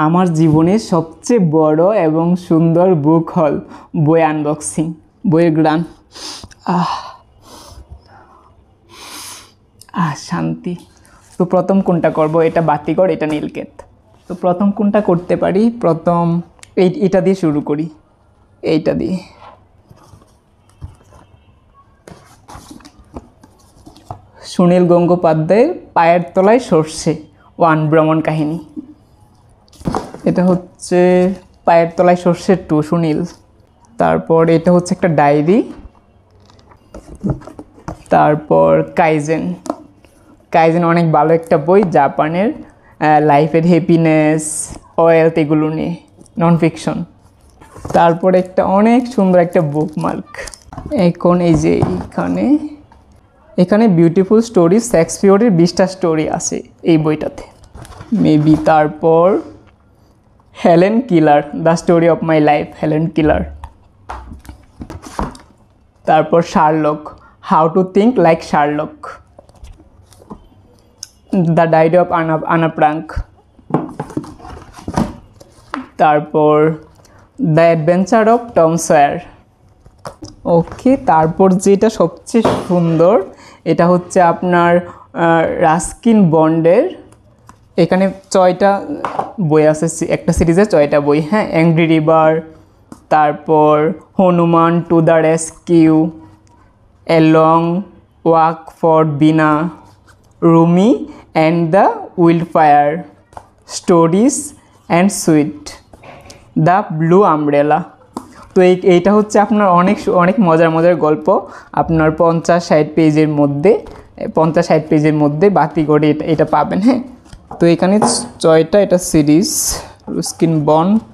আমার জীবনের সবচেয়ে বড় এবং সুন্দর বুক হল বই আনবক্সিং, বইয়ের গ্রান। শান্তি। তো প্রথম কোনটা করব? এটা বাতিঘর, এটা নীলক্ষেত। তো প্রথম কোনটা করতে পারি? প্রথম এটা দিয়ে শুরু করি, এইটা দিয়ে। সুনীল গঙ্গোপাধ্যায়ের পায়ের তলায় সর্ষে ওয়ান ভ্রমণ কাহিনী। এটা হচ্ছে পায়ের তলায় সর্ষে 2 সুনীল। তারপর এটা হচ্ছে একটা ডায়েরি। তারপর কাইজেন। কাইজেন অনেক ভালো একটা বই, জাপানের লাইফের হ্যাপিনেস, ওয়েলথ এগুলো নিয়ে, নন ফিকশন। তারপর একটা অনেক সুন্দর একটা বুকমার্ক। এখন এই যে এখানে বিউটিফুল স্টোরি, শেক্সপিয়রের 20টা স্টোরি আছে এই বইটাতে মেবি। তারপর Helen Keller, the story of my life, Helen Keller. তারপর Sherlock, how to think like Sherlock, the diary of Anne Frank. তারপর the adventure of Tom Sawyer. Okay, তারপর যেটা সবচেয়ে সুন্দর, এটা হচ্ছে আপনার রাস্কিন বন্ডের, এখানে 6টা বই আছে, একটা সিরিজের 6টা বই। হ্যাঁ, অ্যাংরি রিভার, তারপর Hanuman to the rescue, a long walk for Bina, Rumi and the wildfire, stories and sweet, the blue umbrella. তো এইটা হচ্ছে আপনার অনেক মজার গল্প, আপনার 50-60 পেজের মধ্যে বাতিঘরে এটা পাবেন। হ্যাঁ, তো এখানে 6টা এটা সিরিজ, রাস্কিন বন্ড।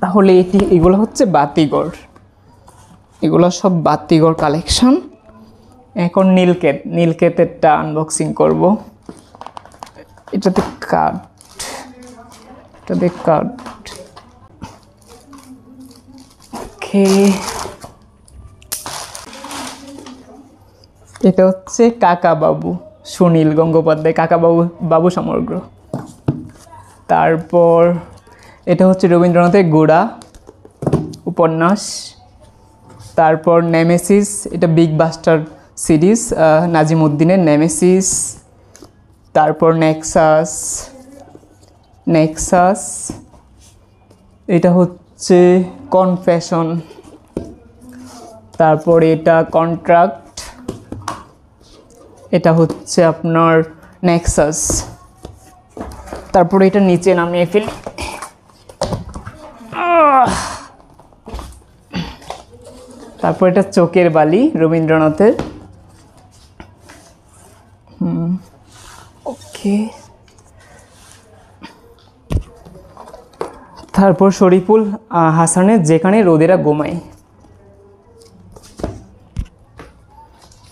তাহলে এগুলো হচ্ছে বাতিঘর, এগুলো সব বাতিঘর কালেকশন। এখন নীলক্ষেতেরটা আনবক্সিং করব। এটাতে কার্ড, ওকে। এটা হচ্ছে কাকাবাবু, সুনীল গঙ্গোপাধ্যায়, কাকাবাবু সমগ্র। তারপর এটা হচ্ছে রবীন্দ্রনাথের গোড়া উপন্যাস। তারপর নেমেসিস, এটা বিগ বাস্টার সিরিজ, নাজিমুদ্দিনের নেমেসিস। তারপর নেক্সাস, এটা হচ্ছে কনফেশন। তারপর এটা কন্ট্রাক্ট, এটা হচ্ছে আপনার নেক্সাস। তারপর এটা নিচে নামিয়ে ফেলি। তারপর এটা চোখের বালি, রবীন্দ্রনাথের। ওকে। তারপর শরীফুল হাসানের যেখানে রোদেরা ঘুমায়।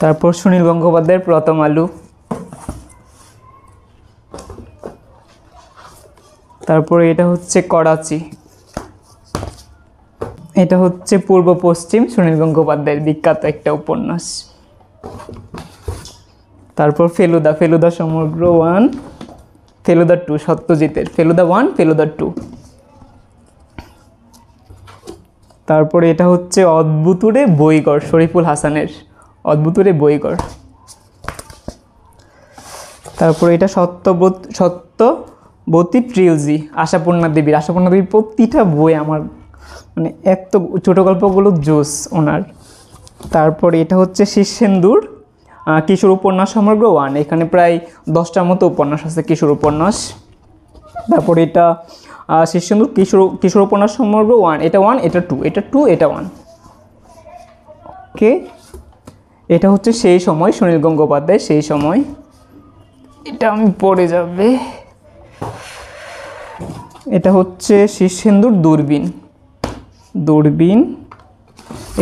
তারপর সুনীল গঙ্গোপাধ্যায়ের প্রথম আলু। তারপরে এটা হচ্ছে করাচি, এটা হচ্ছে পূর্ব পশ্চিম, সুনীল গঙ্গোপাধ্যায়ের বিখ্যাত একটা উপন্যাস। তারপর ফেলুদা সমগ্র 1, ফেলুদা 2 সত্যজিতের, ফেলুদা 1, ফেলুদা 2। তারপরে এটা হচ্ছে অদ্ভুতুরে বইঘর, শরীফুল হাসানের অদ্ভুতুরে বইঘর। তারপরে এটা সত্যবতী ট্রিলজি, আশাপূর্ণা দেবীর প্রতিটা বই আমার মানে এত ছোট গল্পগুলো জোস ওনার। তারপরে এটা হচ্ছে শীর্ষেন্দুর কিশোর উপন্যাস সমগ্র 1, এখানে প্রায় 10টার মতো উপন্যাস আছে, কিশোর উপন্যাস। তারপরে এটা শীর্ষেন্দুর কিশোর উপন্যাস সমগ্র 1, এটা 1, এটা 2, এটা 2, এটা 1। ওকে, এটা হচ্ছে সেই সময়, সুনীল গঙ্গোপাধ্যায় সেই সময়, এটা আমি পড়ে যাবে। এটা হচ্ছে শীর্ষেন্দুর দূরবীন।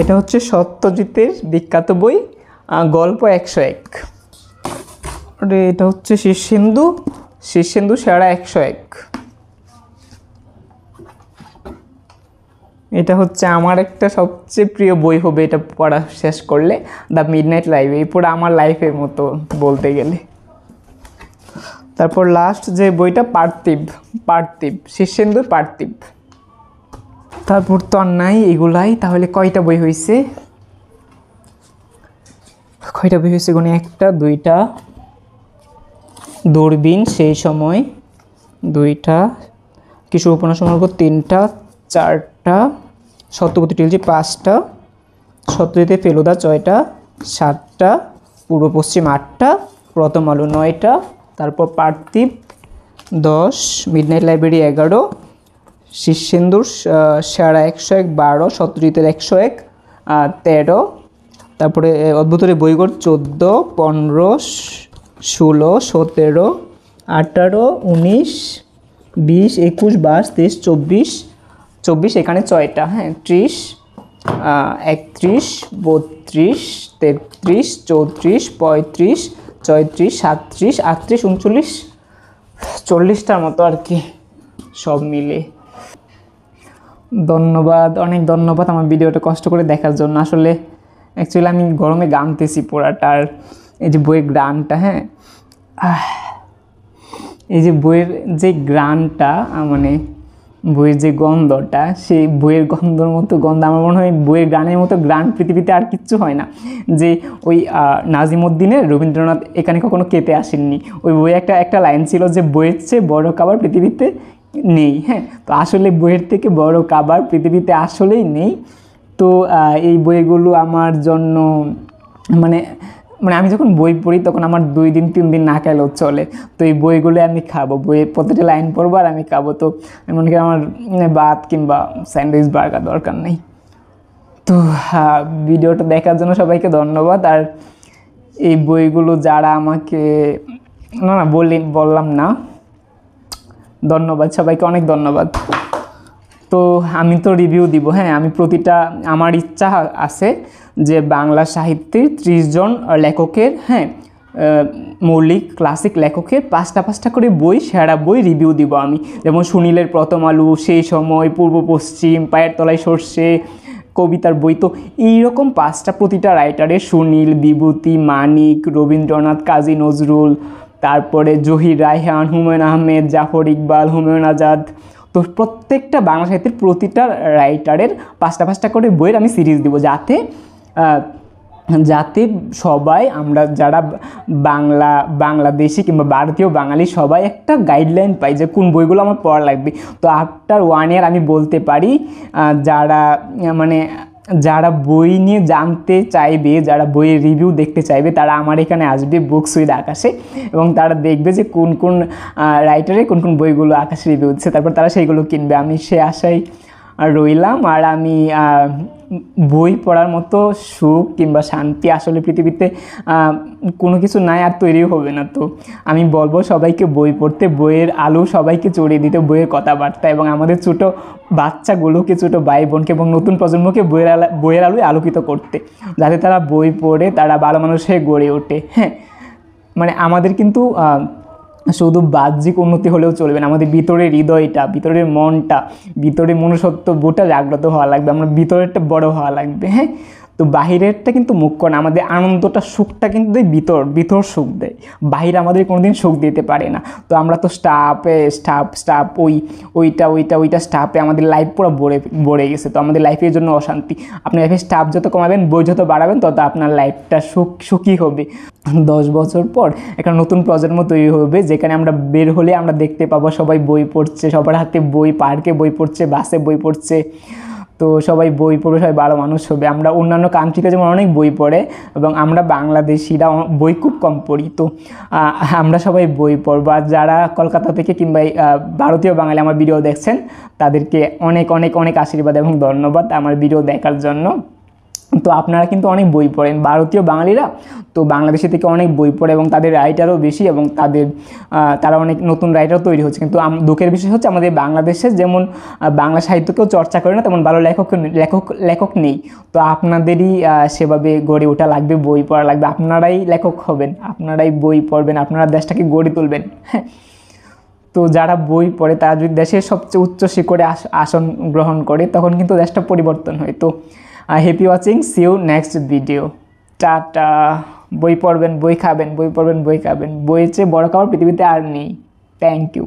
এটা হচ্ছে সত্যজিতের বিখ্যাত বই গল্প 101। এটা হচ্ছে শীর্ষেন্দু সেরা 101। এটা হচ্ছে আমার একটা সবচেয়ে প্রিয় বই হবে এটা পড়া শেষ করলে, দ্য মিডনাইট লাইব্রেরি। পুরো আমার লাইফের মতো বলতে গেলে। তারপর লাস্ট যে বইটা পার্থিব শীর্ষেন্দুর পার্থিব। তারপর তো আর নাই এগুলাই। তাহলে কয়টা বই হয়েছে গুনে? 1টা 2টা, দূরবীন সেই সময় 2টা, কিশোর উপন্যাস সমগ্র 3টা, 4টা, সত্যবতী টিলজি 5টা, সত্যজিতে ফেলুদা 6টা, 7টা, পূর্ব পশ্চিম 8টা, প্রথম আলো 9টা, তারপর পার্থিব 10, মিডনাইট লাইব্রেরি 11, শীর্ষেন্দুর সেরা 101 12, সত্যজিতের 101 13, তারপরে অদ্ভুতের বইগড় 14 15 16 17 18 19 20 21 22 23 24 এখানে 6টা, হ্যাঁ 30 31 32 33 34 35 36 37 38 39 40টার মতো আর কি সব মিলে। ধন্যবাদ, অনেক ধন্যবাদ আমার ভিডিওটা কষ্ট করে দেখার জন্য। আসলে অ্যাকচুয়ালি আমি গরমে গামতেছি পোড়াটার, এই যে বইয়ের গ্রানটা, হ্যাঁ এই যে বইয়ের যে গ্রানটা, মানে বইয়ের যে গন্ধটা, সেই বইয়ের গন্ধর মতো গন্ধ আমার মনে হয় বইয়ের গ্রানের মতো গ্রান পৃথিবীতে আর কিচ্ছু হয় না। যে ওই নাজিমুদ্দিনের রবীন্দ্রনাথ এখানে কখনো খেতে আসেননি, ওই বইয়ে একটা লাইন ছিল যে বইয়ের চেয়ে বড় খাবার পৃথিবীতে নেই। হ্যাঁ, তো আসলে বইয়ের থেকে বড় খাবার পৃথিবীতে আসলেই নেই। তো এই বইগুলো আমার জন্য মানে আমি যখন বই পড়ি তখন আমার 2 দিন 3 দিন না খেলেও চলে। তো এই বইগুলো আমি খাবো, বইয়ের প্রতিটা লাইন পড়বো আর আমি খাবো। তো এমনকি আমার ভাত কিংবা স্যান্ডউইচ বার্গার দরকার নেই। তো ভিডিওটা দেখার জন্য সবাইকে ধন্যবাদ। আর এই বইগুলো যারা আমাকে বললাম না, ধন্যবাদ সবাইকে, অনেক ধন্যবাদ। তো আমি তো রিভিউ দিব, হ্যাঁ আমি প্রতিটা, আমার ইচ্ছা আছে যে বাংলা সাহিত্যের 30 জন লেখকের, হ্যাঁ মৌলিক ক্লাসিক লেখকের 5টা করে বই, সেরা বই রিভিউ দিব আমি। যেমন সুনীলের প্রথম আলো, সেই সময়, পূর্ব পশ্চিম, পায়ের তলায় সর্ষে, কবিতার বই। তো এইরকম 5টা প্রতিটা রাইটারের, সুনীল, বিভূতি, মানিক, রবীন্দ্রনাথ, কাজী নজরুল, তারপরে জহির রায়হান, হুমায়ুন আহমেদ, জাফর ইকবাল, হুমায়ুন আজাদ। তো প্রত্যেকটা বাংলা সাহিত্যের প্রতিটা রাইটারের 5টা করে বইয়ের আমি সিরিজ দিব, যাতে সবাই আমরা যারা বাংলাদেশি কিংবা ভারতীয় বাঙালি সবাই একটা গাইডলাইন পাই যে কোন বইগুলো আমার পড়া লাগবে। তো আফটার 1 ইয়ার আমি বলতে পারি যারা বই নিয়ে জানতে চাইবে, যারা বইয়ের রিভিউ দেখতে চাইবে, তারা আমার এখানে আসবে বুকস উইথ আকাশে, এবং তারা দেখবে যে কোন রাইটারের কোন বইগুলো আকাশ রিভিউ দিচ্ছে, তারপর তারা সেইগুলো কিনবে। আমি সে আশায় রইলাম। আর আমি বই পড়ার মতো সুখ কিংবা শান্তি আসলে পৃথিবীতে কোনো কিছু নাই আর তৈরিও হবে না। তো আমি বলবো সবাইকে বই পড়তে, বইয়ের আলো সবাইকে চড়িয়ে দিতে, বইয়ের কথাবার্তা, এবং আমাদের ছোটো বাচ্চাগুলোকে, ছোটো ভাই বোনকে এবং নতুন প্রজন্মকে বইয়ের আলোয় আলোকিত করতে, যাতে তারা বই পড়ে তারা ভালো মানুষ হয়ে গড়ে ওঠে। হ্যাঁ, মানে আমাদের কিন্তু শুধু বাহ্যিক উন্নতি হলেও চলবে না, আমাদের ভিতরের হৃদয়টা, ভিতরের মনটা, ভিতরের মনুষ্যত্ববোধটা জাগ্রত হওয়া লাগবে, আমরা ভিতরেরটা বড় হওয়া লাগবে। হ্যাঁ, তো বাহিরেরটা কিন্তু মুখ্য না, আমাদের আনন্দটা, সুখটা কিন্তু ভিতর সুখ দেয়, বাহির আমাদের কোনোদিন সুখ দিতে পারে না। তো আমরা তো স্টাফ ওইটা স্টাফে আমাদের লাইফ পুরো ভরে গেছে। তো আমাদের লাইফের জন্য অশান্তি। আপনি লাইফে স্টাফ যত কমাবেন, বই যত বাড়াবেন, তত আপনার লাইফটা সুখী হবে। 10 বছর পর একটা নতুন প্রজন্ম তৈরি হবে, যেখানে আমরা বের হলে আমরা দেখতে পাবো সবাই বই পড়ছে, সবার হাতে বই, পার্কে বই পড়ছে, বাসে বই পড়ছে। তো সবাই বই পড়বে, সবাই ভালো মানুষ হবে। আমরা অন্যান্য কান্ট্রিতে যেমন অনেক বই পড়ে, এবং আমরা বাংলাদেশিরা বই খুব কম পড়ি। তো আমরা সবাই বই পড়বো। আর যারা কলকাতা থেকে কিংবা ভারতীয় বাঙালি আমার ভিডিও দেখছেন, তাদেরকে অনেক অনেক অনেক আশীর্বাদ এবং ধন্যবাদ আমার ভিডিও দেখার জন্য। তো আপনারা কিন্তু অনেক বই পড়েন, ভারতীয় বাঙালিরা তো বাংলাদেশি থেকে অনেক বই পড়ে, এবং তাদের রাইটারও বেশি, এবং তারা অনেক নতুন রাইটার তৈরি হচ্ছে। কিন্তু দুঃখের বিষয় হচ্ছে আমাদের বাংলাদেশে যেমন বাংলা সাহিত্যকেও চর্চা করে না, তেমন ভালো লেখক নেই। তো আপনাদেরই সেভাবে গড়ে ওঠা লাগবে, বই পড়া লাগবে, আপনারাই লেখক হবেন, আপনারাই বই পড়বেন, আপনারা দেশটাকে গড়ে তুলবেন। হ্যাঁ, তো যারা বই পড়ে তারা যদি দেশের সবচেয়ে উচ্চ শিখরে আসন গ্রহণ করে, তখন কিন্তু দেশটা পরিবর্তন হয়। তো happy watching, see you next video. Tata. বই পড়বেন, বই খাবেন, বই পড়বেন, বই খাবেন। বইয়ের চেয়ে বড় খাবার পৃথিবীতে আর নেই। Thank you.